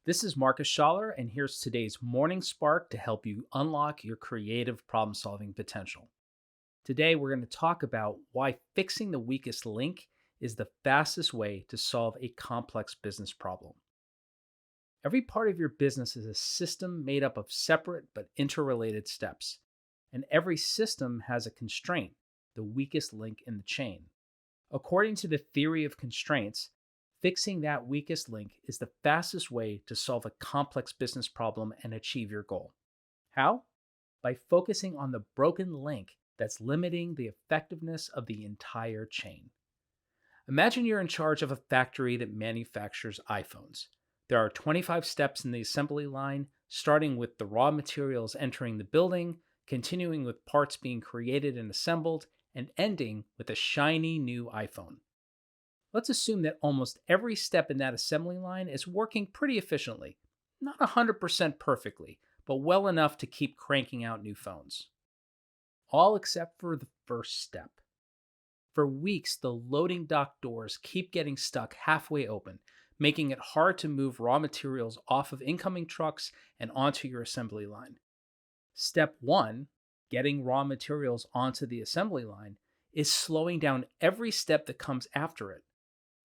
This is Marcus Schaller, and here's today's Morning Spark to help you unlock your creative problem solving potential. Today, we're going to talk about why fixing the weakest link is the fastest way to solve a complex business problem. Every part of your business is a system made up of separate but interrelated steps, and every system has a constraint, the weakest link in the chain. According to the theory of constraints, fixing that weakest link is the fastest way to solve a complex business problem and achieve your goal. How? By focusing on the broken link that's limiting the effectiveness of the entire chain. Imagine you're in charge of a factory that manufactures iPhones. There are 25 steps in the assembly line, starting with the raw materials entering the building, continuing with parts being created and assembled, and ending with a shiny new iPhone. Let's assume that almost every step in that assembly line is working pretty efficiently. Not 100% perfectly, but well enough to keep cranking out new phones. All except for the first step. For weeks, the loading dock doors keep getting stuck halfway open, making it hard to move raw materials off of incoming trucks and onto your assembly line. Step 1, getting raw materials onto the assembly line, is slowing down every step that comes after it.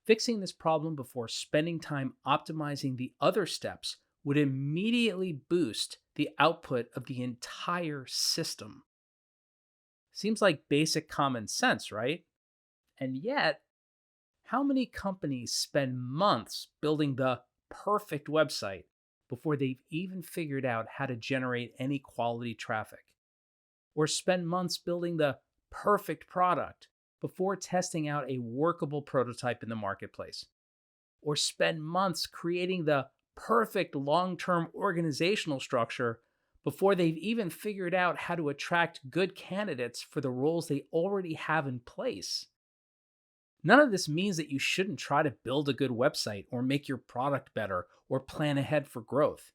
Fixing this problem before spending time optimizing the other steps would immediately boost the output of the entire system. Seems like basic common sense, right? And yet, how many companies spend months building the perfect website before they've even figured out how to generate any quality traffic? Or spend months building the perfect product before testing out a workable prototype in the marketplace? Or spend months creating the perfect long term organizational structure before they've even figured out how to attract good candidates for the roles they already have in place? None of this means that you shouldn't try to build a good website or make your product better or plan ahead for growth.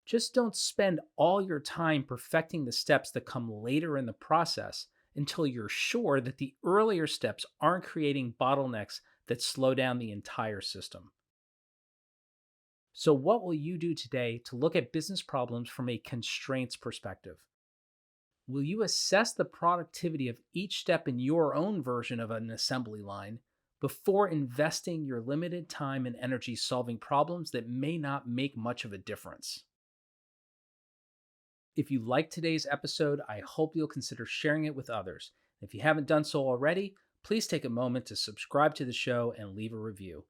Just don't spend all your time perfecting the steps that come later in the process until you're sure that the earlier steps aren't creating bottlenecks that slow down the entire system. So, what will you do today to look at business problems from a constraints perspective? Will you assess the productivity of each step in your own version of an assembly line before investing your limited time and energy solving problems that may not make much of a difference? If you liked today's episode, I hope you'll consider sharing it with others. If you haven't done so already, please take a moment to subscribe to the show and leave a review.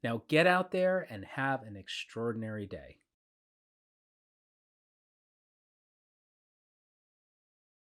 Now get out there and have an extraordinary day.